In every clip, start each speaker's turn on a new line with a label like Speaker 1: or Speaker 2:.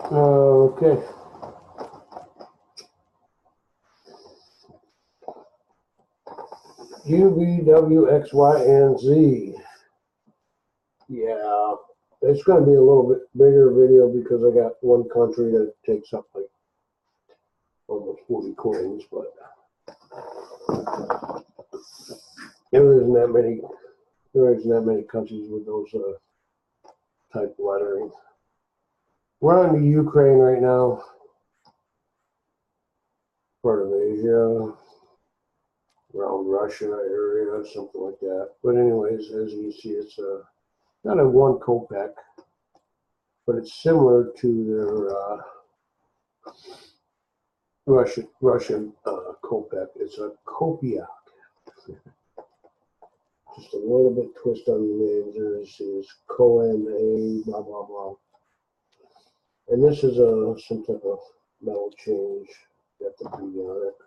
Speaker 1: Okay. U, V, W, X, Y, and Z. Yeah, it's going to be a little bit bigger video because I got one country that takes up like almost 40 coins, but there isn't that many countries with those type lettering. We're on the Ukraine right now, part of Asia, around Russia area, something like that. But anyways, as you see, it's not a 1 kopeck, but it's similar to their Russian kopeck. It's a kopiak. Just a little bit twist on the names. There is Koen, blah blah blah. And this is some type of metal change. Got the B on it.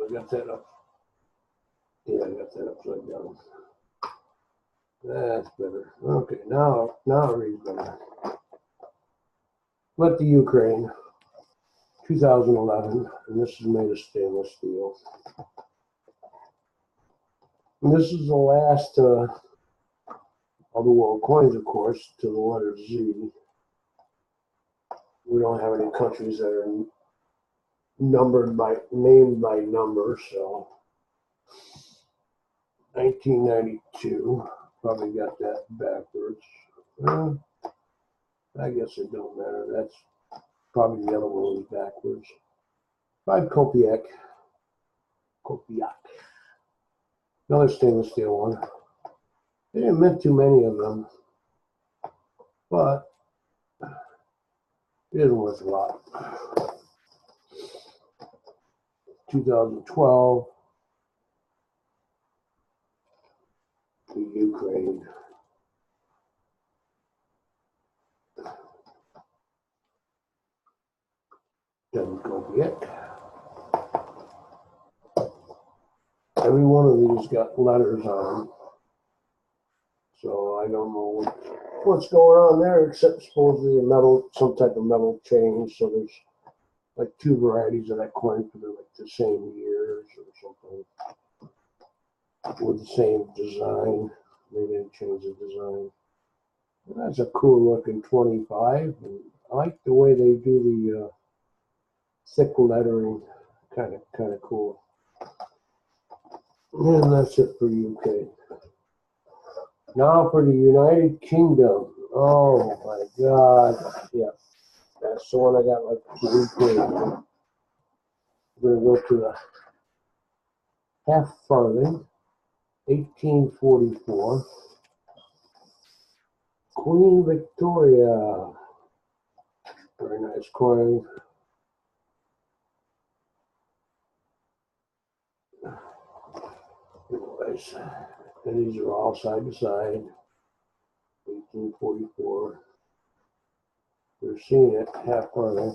Speaker 1: I got that up. Yeah, I got that upside down. That's better. Okay, now it reads better. Let the Ukraine, 2011, and this is made of stainless steel. And this is the last of the world coins, of course, to the letter Z. We don't have any countries that are named by number, so 1992, probably got that backwards. I guess it don't matter. That's probably the other one was backwards. 5 Kopiak. Another stainless steel one. They didn't mint too many of them, but it isn't worth a lot. 2012, the Ukraine. Doesn't go yet. Every one of these got letters on them, so I don't know what's going on there, except supposedly some type of metal change. So there's like 2 varieties of that coin for like the same years or something, with the same design. They didn't change the design. That's a cool looking 25. And I like the way they do the thick lettering, kind of cool. And that's it for UK. Now for the United Kingdom. Oh my God. Yeah. That's the one I got like 2 weeks. We're going to go to the half farthing, 1844. Queen Victoria. Very nice coin. Anyways, and these are all side to side. 1844. You're seeing it half farthing.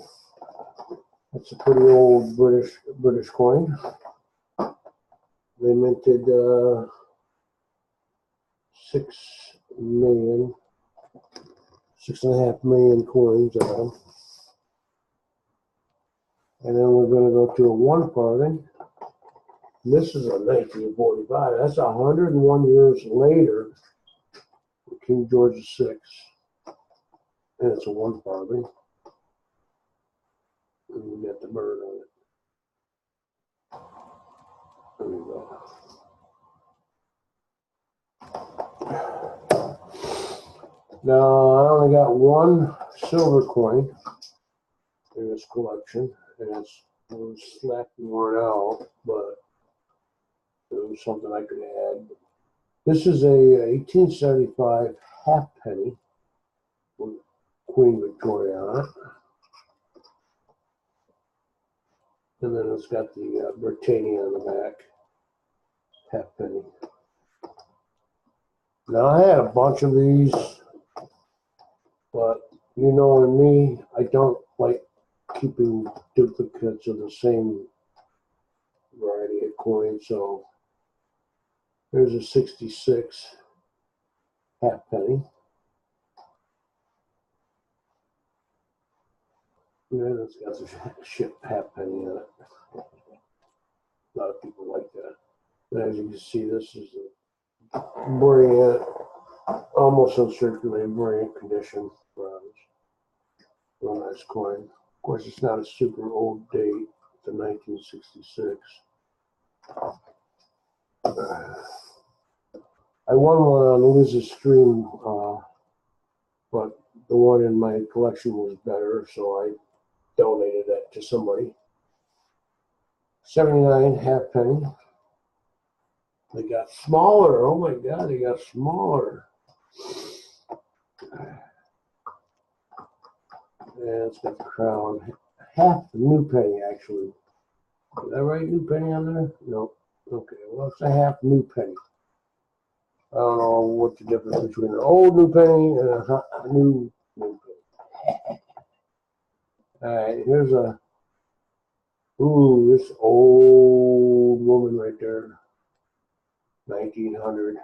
Speaker 1: That's a pretty old British coin. They minted 6.5 million coins of them. And then we're going to go to a 1 farthing. This is a 1945. That's 101 years later. King George VI. And it's a 1 farthing. And we got the bird on it. There we go. Now, I only got 1 silver coin in this collection, and it was slapped and worn out, but it was something I could add. This is a 1875 halfpenny with Queen Victoria on it. And then it's got the Britannia on the back, halfpenny. Now, I had a bunch of these, but you know me, I don't like keeping duplicates of the same variety of coins. So there's a 66 halfpenny. And it's got the ship halfpenny in it. A lot of people like that. And as you can see, this is a brilliant, almost uncirculated, brilliant condition bronze. Real nice coin. Of course, it's not a super old date. It's a 1966. I won one on Liz's stream, but the one in my collection was better, so I donated that to somebody. 79 halfpenny. They got smaller. Oh my God, they got smaller. And it's got the crown. Half the new penny, actually. Is that right? New penny on there? No. Okay, well, it's a half new penny. I don't know what the difference between an old new penny and a new penny. All right, here's a, ooh, this old woman right there. 1900,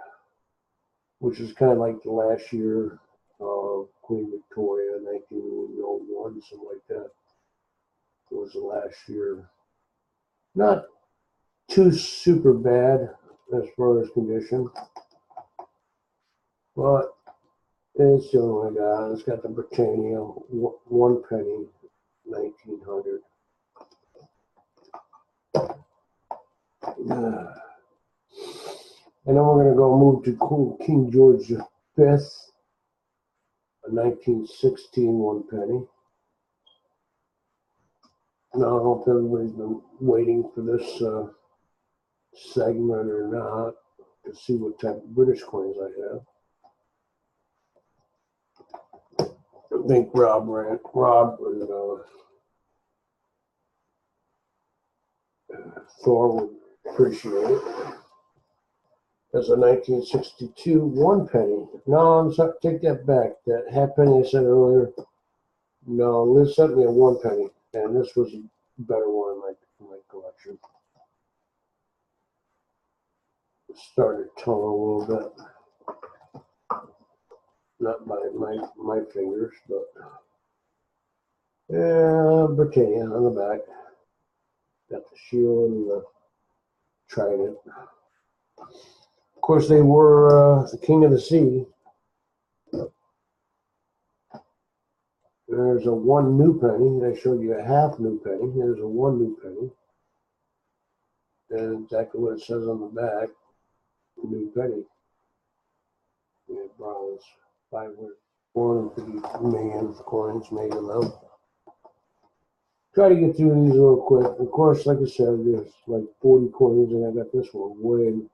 Speaker 1: which is kind of like the last year of Queen Victoria, 1901, something like that. It was the last year. Not too super bad as far as condition, but it's the only one I got. It's got the Britannia, 1 penny, 1900. And then we're going to go move to King George V, a 1916 1 penny. Now, I hope everybody's been waiting for this segment or not to see what type of British coins I have. I think Rob and Thor would appreciate it. There's a 1962 1 penny. No, I'm sorry, take that back. That halfpenny I said earlier. No, Liz sent me a 1 penny, and this was a better one in my collection. Started to tone a little bit. Not by my fingers, but yeah, Britannia on the back. Got the shield and the trident. Of course, they were the King of the Sea. There's a 1 new penny. I showed you a half new penny. There's a 1 new penny. And exactly what it says on the back, new penny. We have bronze, 450 million coins made of them. Try to get through these real quick. Of course, like I said, there's like 40 coins, and I got this one way.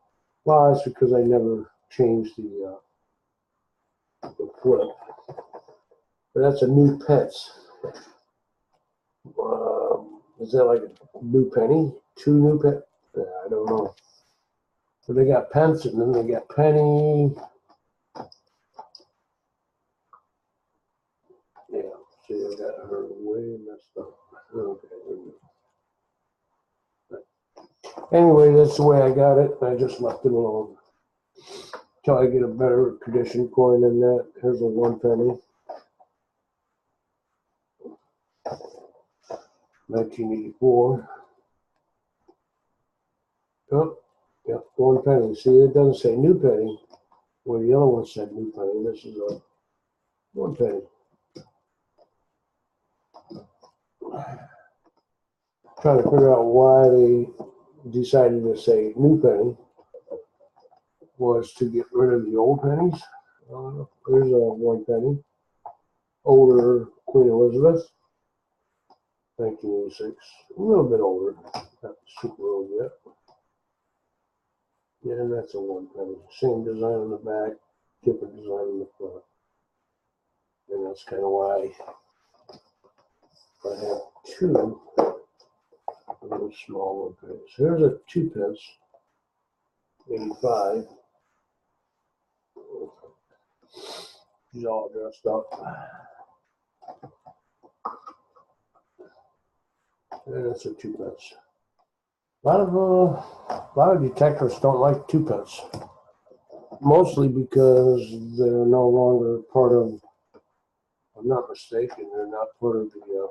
Speaker 1: Well, that's because I never changed the flip. But that's a new pence. Is that like a new penny? 2 new penny? I don't know. So they got pence, and then they got penny. Yeah, see, I got her way messed up. Okay. Anyway, that's the way I got it. I just left it alone until I get a better condition coin than that. Here's a 1 penny. 1984. Oh, yep, 1 penny. See, it doesn't say new penny. Well, the other one said new penny. This is a 1 penny. Trying to figure out why they decided to say new penny. Was to get rid of the old pennies. There's a 1 penny. Older Queen Elizabeth. 1986. A little bit older. Not super old yet. Yeah, and that's a 1 penny. Same design on the back, different design on the front. And that's kind of why I have 2 of those small 1 pennies. Here's a 2 pence. 85. He's all dressed up. And it's a 2 pence. A lot of detectives don't like 2 pence. mostly because they're no longer part of, if I'm not mistaken, they're not part of the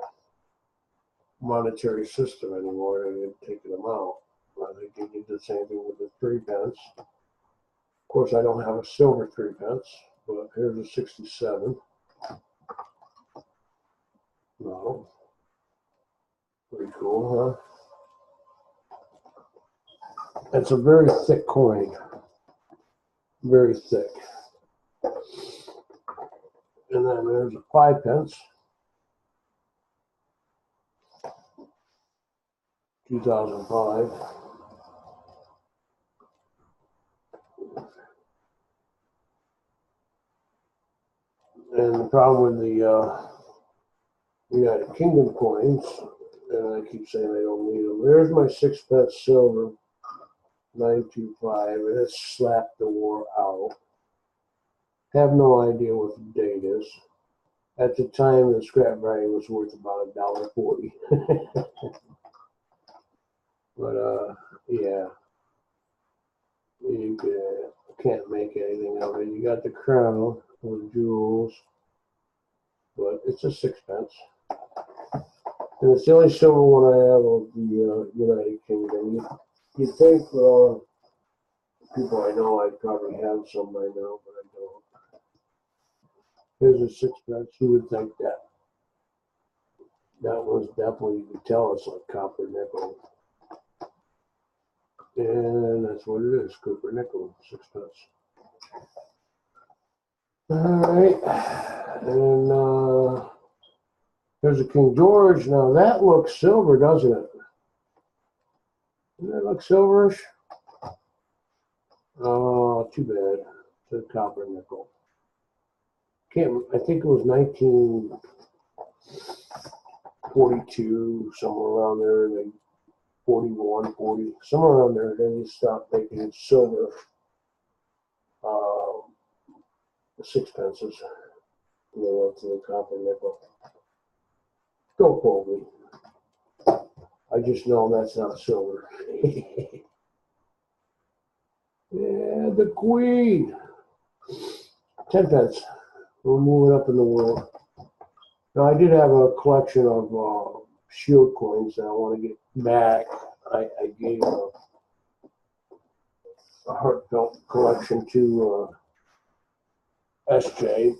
Speaker 1: monetary system anymore, and they've taken them out. I think they did the same thing with the 3 pence. Of course, I don't have a silver 3 pence, but here's a 67. No. Pretty cool, huh? It's a very thick coin. Very thick. And then there's a 5 pence. 2005. And the problem with the United Kingdom coins, and I keep saying I don't need them. There's my 6 pence silver, 925, and it's slapped the war out. Have no idea what the date is. At the time, the scrap value was worth about $1.40. But yeah, you can't make anything of it. You got the crown with jewels, but it's a 6 pence. And it's the only silver one I have of the United Kingdom. You'd think with all the people I know, I'd probably have some by now, but I don't. Here's a 6 pence. You would think that was definitely, you could tell it's like copper nickel. And that's what it is, copper nickel, 6 pence. All right, and here's a King George. Now that looks silver, doesn't it? Doesn't that look silverish? Oh, too bad. It's a copper nickel. I think it was 1942, somewhere around there. They 41, 40, somewhere around there. Then they stopped making silver 6 pences. And they went to the copper nickel. Don't quote me. I just know that's not silver. Yeah, the Queen. 10 pence. We're moving up in the world. Now, I did have a collection of shield coins that I want to get back. I gave a heartfelt collection to SJ.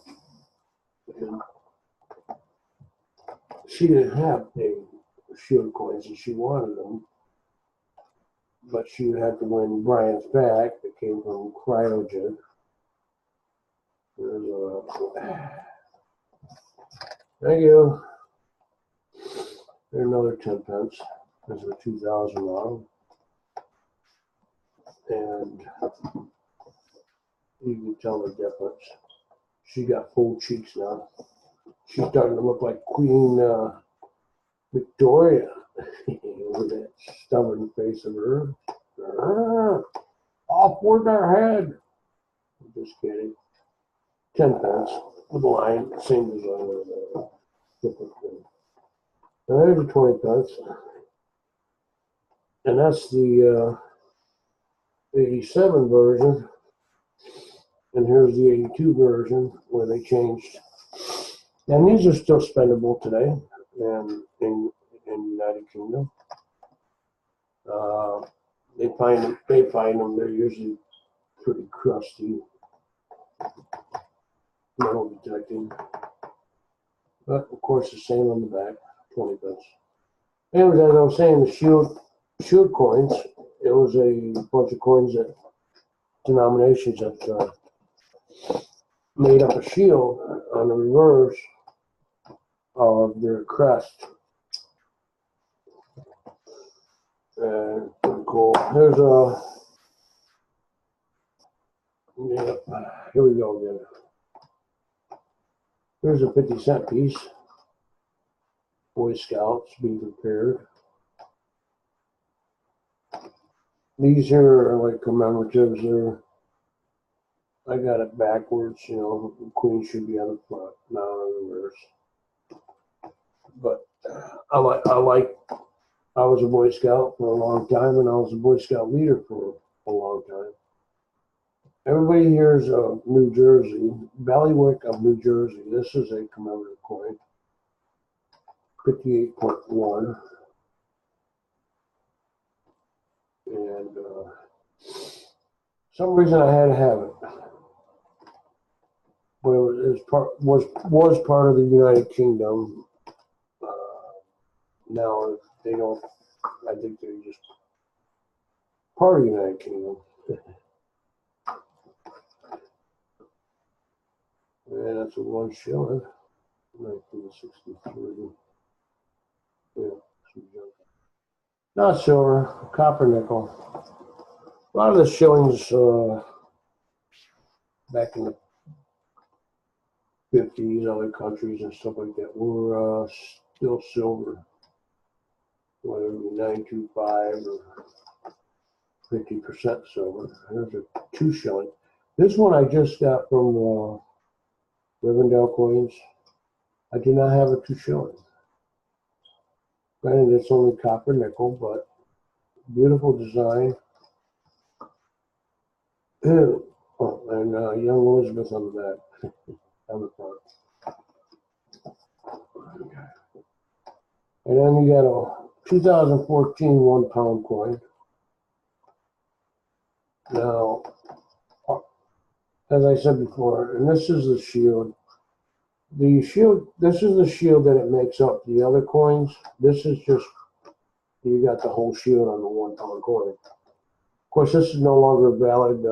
Speaker 1: And she didn't have any shield coins and she wanted them. But she had to win Brian's back that came from Cryogen. Thank you. There's another 10 pence. This is a 2000 model. And you can tell the difference. She got full cheeks now. She's starting to look like Queen Victoria with that stubborn face of her. Off with her head. I'm just kidding. 10 pence with a line, same design as a different thing. Now there's a 20 pence. And that's the 87 version. And here's the 82 version where they changed. And these are still spendable today in the United Kingdom. They find them. They're usually pretty crusty, metal detecting. But of course, the same on the back, 20 pence. Anyways, as I was saying, the shield coins. It was a bunch of coins that denominations that made up a shield on the reverse of their crest. And pretty cool. Here's a, here we go again. Here's a 50-cent piece. Boy Scouts being prepared. These here are like commemoratives. I got it backwards, you know, the Queen should be on the front, not on the reverse. But I was a Boy Scout for a long time, and I was a Boy Scout leader for a long time. Everybody hears of New Jersey, Ballywick of New Jersey. This is a commemorative coin, 58.1. And some reason I had to have it. But it was part of the United Kingdom. Now they don't. I think they're just part of the United Kingdom. And that's a 1 shilling, 1963. Yeah, not silver, copper nickel. A lot of the shillings back in the 50s, other countries and stuff like that were still silver, whether it be 925 or 50% silver. There's a 2 shilling. This one I just got from Rivendell Coins. I do not have a 2 shilling. Granted, it's only copper nickel, but beautiful design. Oh, and young Elizabeth on the back, on the front. And then you got a 2014 £1 coin. Now, as I said before, and this is the shield. The shield, this is the shield that it makes up the other coins. This is just, you got the whole shield on the £1 coin. Of course, this is no longer valid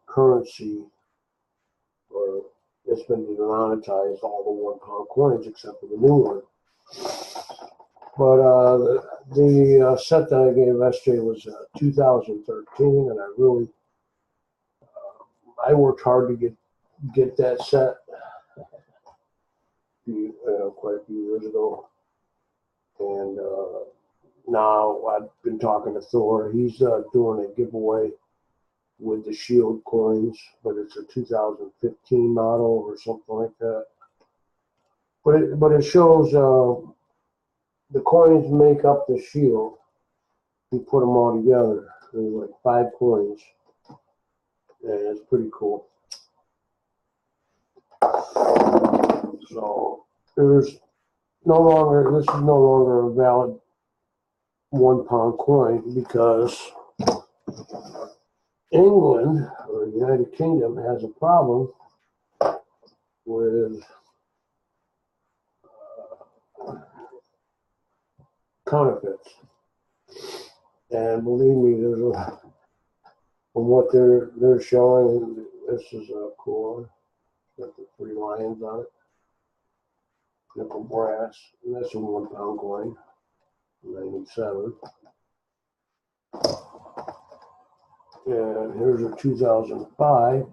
Speaker 1: currency, or it's been demonetized, all the £1 coins except for the new one. But the set that I gave SJ was 2013, and I really, I worked hard to get that set quite a few years ago. And now I've been talking to Thor. He's doing a giveaway with the shield coins, but it's a 2015 model or something like that. But it shows the coins make up the shield. You put them all together. There's like 5 coins, and it's pretty cool. So there's no longer, this is no longer a valid £1 coin because England or the United Kingdom has a problem with counterfeits. And believe me, there's a, from what they're showing, this is a cool one. Got the 3 lions on it. Nickel brass. And that's a £1 coin. 97. And here's a 2005.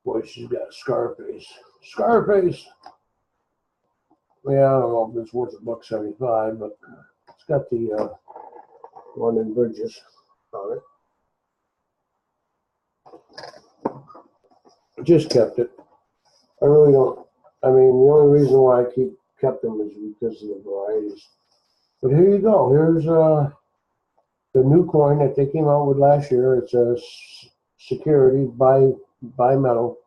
Speaker 1: Boy, she's got Scarface. Scarface! Yeah, I don't know if it's worth $1.75, but it's got the London Bridges on it. I just kept it. I really don't. I mean, the only reason why I kept them is because of the varieties. But here you go. Here's the new coin that they came out with last year. It's a security by metal,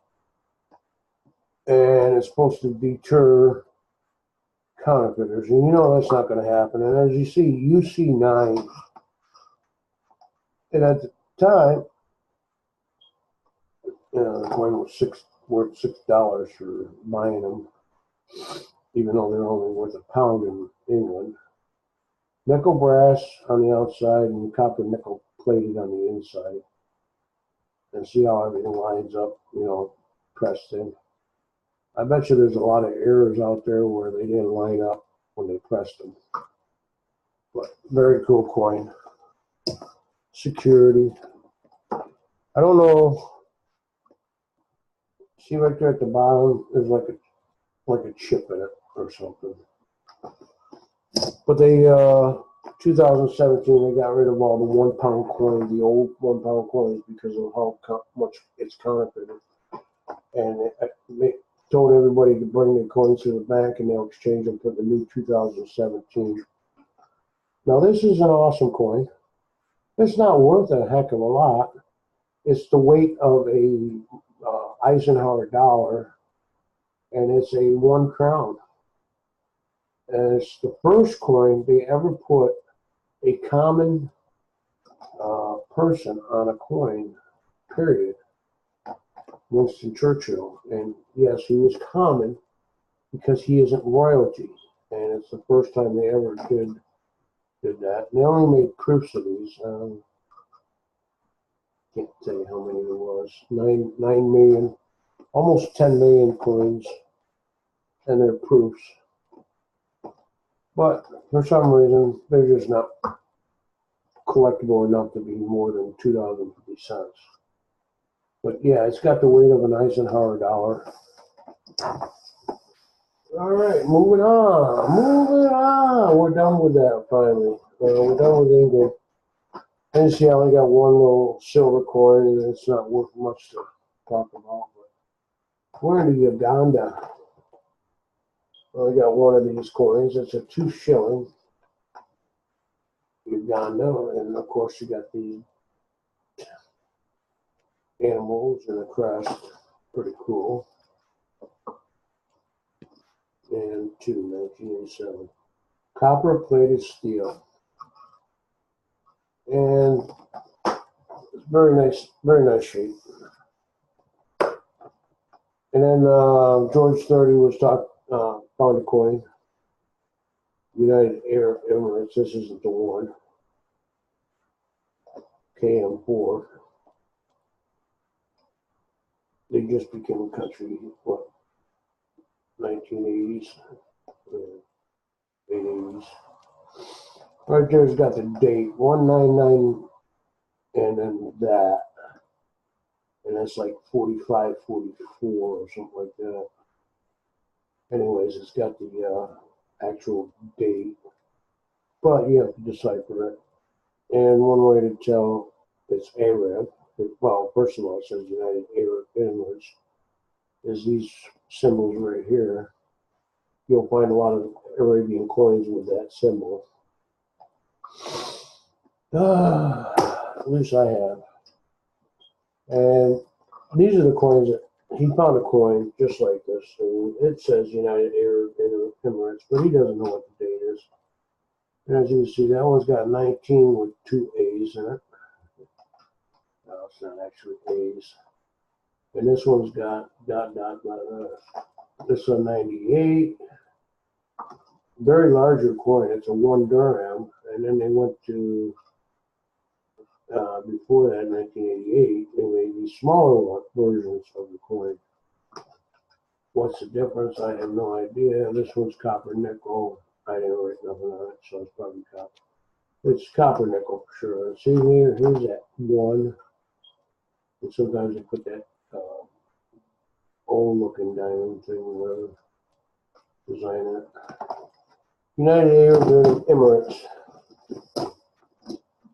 Speaker 1: and it's supposed to deter counterfeiters. And you know that's not going to happen. And as you see, UC9. And at the time, the coin was worth $6 for buying them, even though they're only worth £1 in England. Nickel brass on the outside and copper nickel plated on the inside. And see how everything lines up, you know, pressed in. I bet you there's a lot of errors out there where they didn't line up when they pressed them. But very cool coin. Security. I don't know. See right there at the bottom, there's like a chip in it or something. But they, 2017, they got rid of all the £1 coins, the old £1 coins, because of how much it's counterfeited. And they told everybody to bring their coins to the bank and they'll exchange them for the new 2017. Now this is an awesome coin. It's not worth a heck of a lot, it's the weight of a Eisenhower dollar, and it's a 1 crown. And it's the first coin they ever put a common person on a coin, period. Winston Churchill. And yes, he was common because he isn't royalty. And it's the first time they ever did that. And they only made proofs of these. Can't tell you how many there was. 9 million, almost 10 million coins, and they're proofs. But for some reason, they're just not collectible enough to be more than $2.50. But yeah, it's got the weight of an Eisenhower dollar. All right, moving on. We're done with that finally. We're done with England. And see, I only got one little silver coin, and it's not worth much to talk about. But we're in Uganda. I only got one of these coins. It's a 2 shilling. Uganda, and of course you got the animals and the crest. Pretty cool. And 1987. Copper plated steel. And it's very nice shape. And then George 30 was found a coin. United Arab Emirates. This isn't the one. KM4. They just became a country, what, 1980s, 80s. Right there's got the date, 199, and then that. And that's like 45, 44 or something like that. Anyways, it's got the actual date, but you have to decipher it. And one way to tell it's Arab, well, first of all, it says United Arab Emirates, is these symbols right here. You'll find a lot of Arabian coins with that symbol. At least I have. And these are the coins that he found a coin just like this, and it says United Arab Emirates, but he doesn't know what the date is. And as you can see, that one's got 19 with 2 A's in it. No, it's not actually A's. And this one's got ... This one 98. Very larger coin. It's a 1 dirham. And then they went to, before that, 1988, they made these smaller versions of the coin. What's the difference? I have no idea. This one's copper nickel. I didn't write nothing on it, so it's probably copper. It's copper nickel for sure. See here, here's that 1. And sometimes they put that old looking diamond thing, whatever, design it. United Arab Emirates. And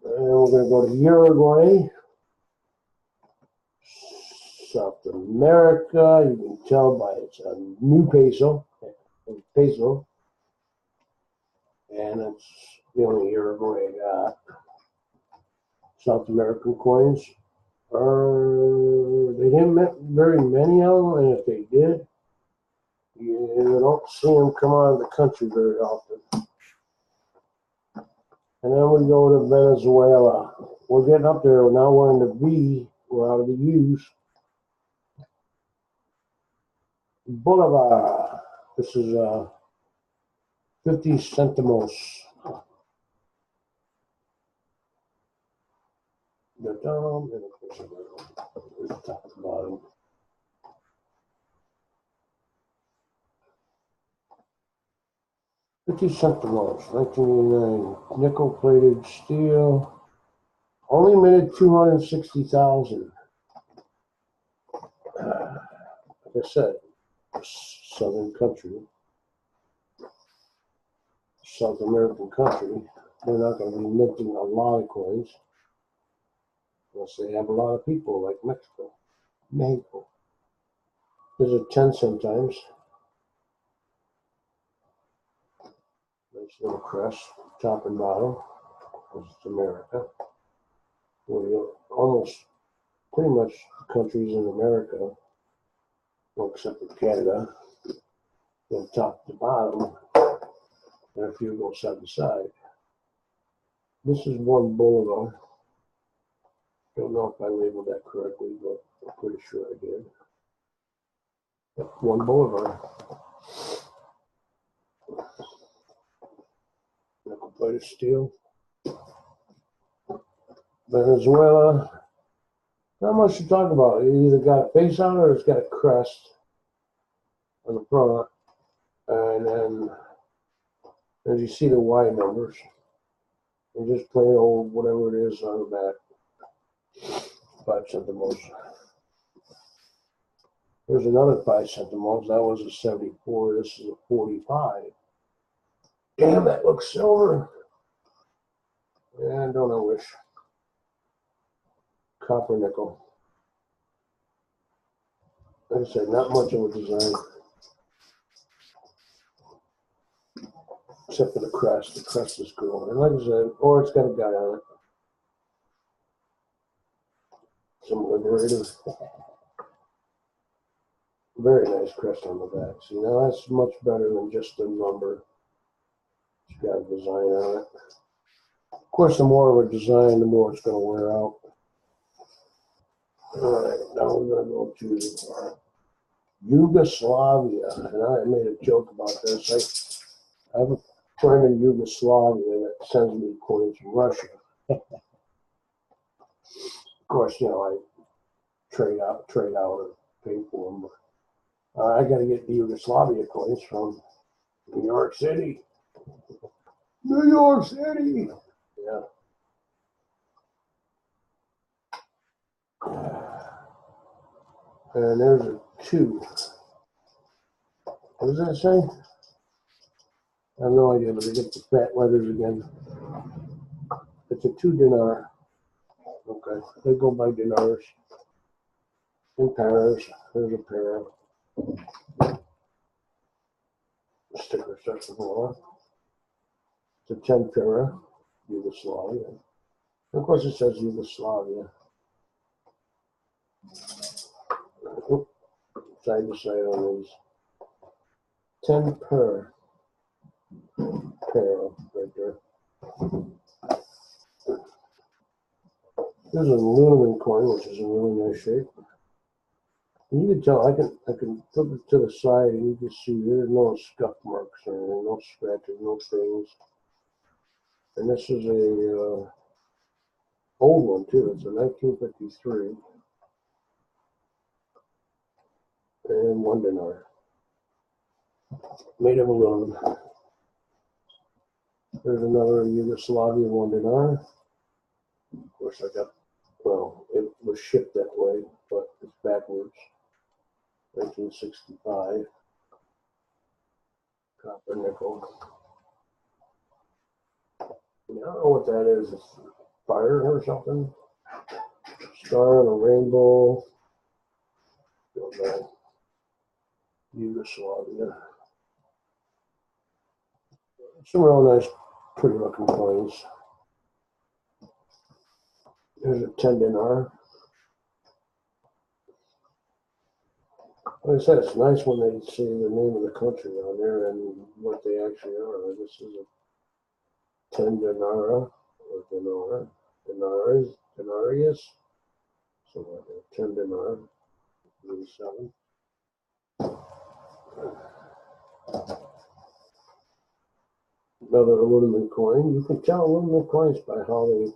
Speaker 1: we're going to go to Uruguay. South America. You can tell by its a new peso. And it's the only Uruguay I got. South American coins. They didn't make very many of them, and if they did, you don't see them come out of the country very often. And then we go to Venezuela. We're getting up there. Now we're in the V. We're out of the U's. Bolivar. This is 50 centimos. The dome, and of course, the top and bottom. $50 centimos, 1989. Nickel plated steel. Only minted 260,000. Like I said, southern country, South American country. They're not going to be minting a lot of coins unless they have a lot of people like Mexico. There's a 10 sometimes. Nice little crest, top and bottom. This is America. We're almost pretty much countries in America, well, except for Canada, from top to bottom, and a few go side to side. This is one boulevard. Don't know if I labeled that correctly, but I'm pretty sure I did. One boulevard. Nickel plated steel. Venezuela. Not much to talk about. It either got a face on it or it's got a crest on the front. And then, as you see the Y numbers, and just plain old whatever it is on the back. 5 centimos. There's another 5 centimos. That was a 74. This is a 45. Damn, that looks silver. And don't I wish. Copper nickel. Like I said, not much of a design. Except for the crest. The crest is cool. And like I said, or it's got a guy on it. Some liberator. Very nice crest on the back. See, now that's much better than just the number. It's got a design on it. Of course, the more of a design, the more it's going to wear out. All right, now we're going to go to Yugoslavia. And I made a joke about this. I have a friend in Yugoslavia that sends me coins from Russia. Of course, you know, I trade out or pay for them. But I got to get the Yugoslavia coins from New York City. New York City! Yeah. And there's a 2. What does that say? I have no idea, but I get the fat letters again. It's a 2 dinar. Okay, they go by dinars. In pairs. There's a pair. Sticker starts with more. It's a 10 para, Yugoslavia. And of course, it says Yugoslavia. Side to side on these. 10 per pair right there. There's an aluminum coin, which is in really nice shape. And you can tell, I can flip it to the side and you can see there's no scuff marks or anything, no scratches, no things. And this is a old one too. It's a 1953 and 1 dinar, made of aluminum. There's another Yugoslavia 1 dinar. Of course, I got, well, it was shipped that way, but it's backwards. 1965. Copper nickel. I don't know what that is. It's fire or something. Star on a rainbow. Yugoslavia. Some real nice, pretty looking coins. There's a 10 dinar. Like I said, it's nice when they see the name of the country on there and what they actually are. This is a 10 dinara or denarius. So like a 10 dinar, 7. Another aluminum coin. You can tell aluminum coins by how they,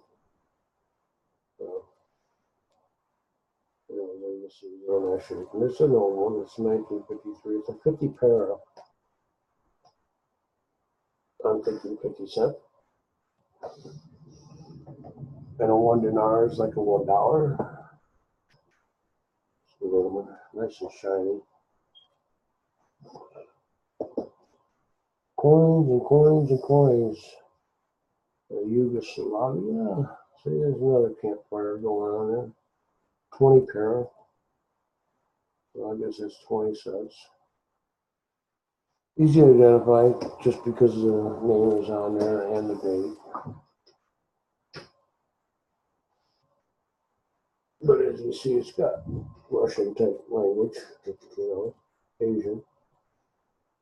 Speaker 1: this is real nice shape. And this is an old one. It's 1953. It's a 50 para on 50 cent. And a 1 dinar is like a $1. It's aluminum, nice and shiny. Coins and coins and coins. Yugoslavia. See, there's another campfire going on there. 20 para. So I guess it's 20 cents. Easy to identify just because the name is on there and the date. But as you see, it's got Russian type language, you know, Asian.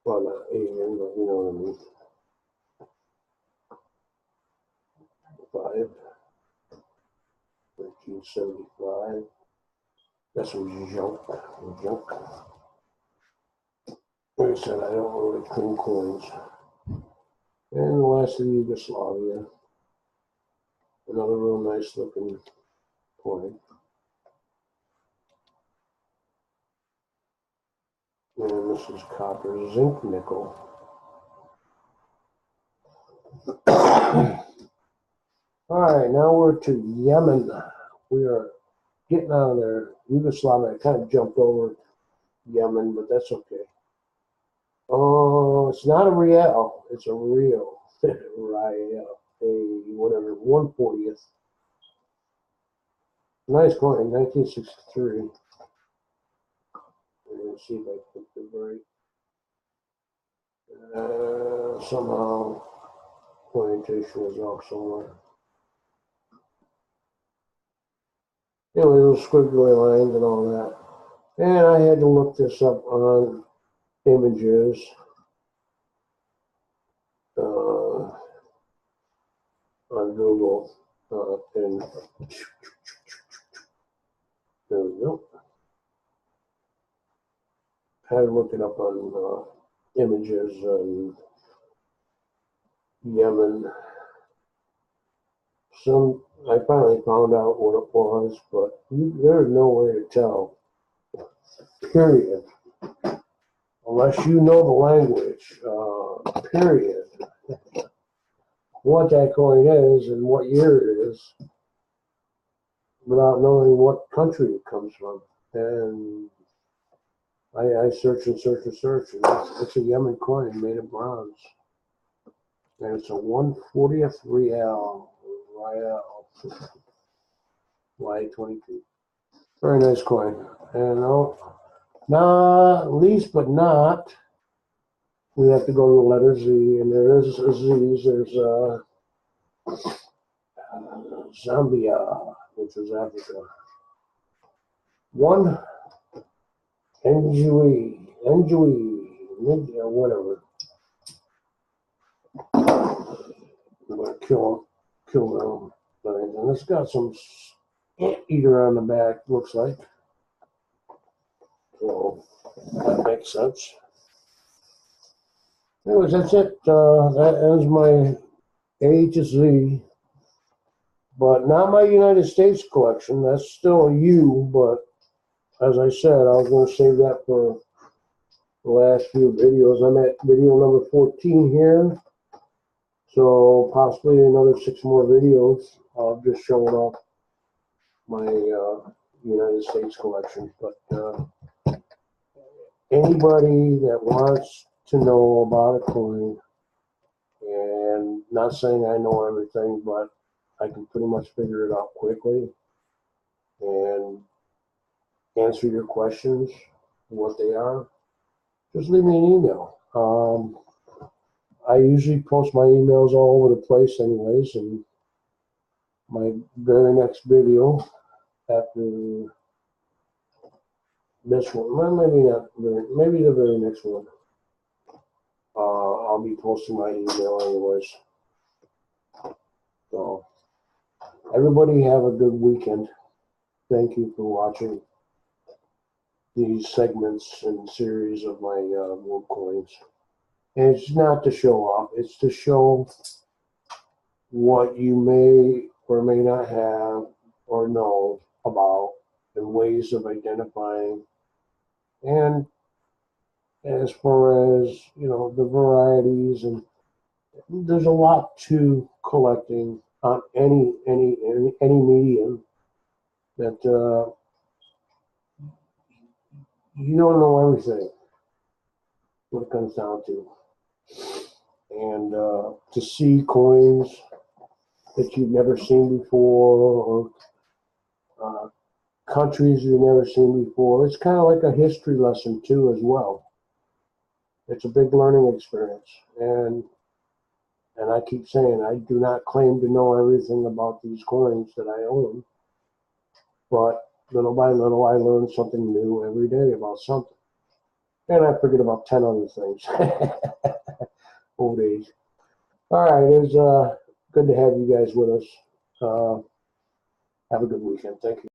Speaker 1: Well, not Asian, but you know what I mean. 1975. That's some junk. Like I said, I don't really clean coins. And the last of Yugoslavia. Another real nice looking coin. And this is copper zinc nickel. Alright, now we're to Yemen. We are getting out of there. Yugoslavia, I kind of jumped over Yemen, but that's okay. Oh, it's not a real, it's a real. Rial, a whatever, 1/40th. Nice coin, 1963. Let's see if I put it right. Somehow orientation was off somewhere. Anyway, little squiggly lines and all that. And I had to look this up on images. On Google. And there we go. I had to look it up on images on Yemen. I finally found out what it was, but there's no way to tell. Period. Unless you know the language. Period. What that coin is and what year it is, without knowing what country it comes from. And I search and search and search, and it's a Yemen coin made of bronze. And it's a 1/40th Rial. Y22. Very nice coin. And not least but not, we have to go to the letter Z, and there is Z's. There's Zambia, which is Africa. One Njui, whatever. I'm gonna kill them. And it's got some anteater on the back, looks like. So that makes sense. Anyways, that's it. That ends my A to Z. But not my United States collection. That's still a U, but as I said, I was going to save that for the last few videos. I'm at video number 14 here. So possibly another 6 more videos. I'll just showing off my United States collection. But anybody that wants to know about a coin, and not saying I know everything, but I can pretty much figure it out quickly and answer your questions, what they are, just leave me an email. I usually post my emails all over the place anyways, and my very next video after this one, well, maybe not, maybe the very next one, I'll be posting my email anyways. So everybody have a good weekend. Thank you for watching these segments and series of my gold coins. And it's not to show off, it's to show what you may or may not have or know about and ways of identifying. And as far as, you know, the varieties, and there's a lot to collecting on any medium that you don't know everything, what it comes down to. And to see coins that you've never seen before, or countries you've never seen before, it's kind of like a history lesson too as well. It's a big learning experience. And I keep saying, I do not claim to know everything about these coins that I own, but little by little, I learn something new every day about something. And I forget about 10 other things. Old age. All right, it was good to have you guys with us. Have a good weekend. Thank you.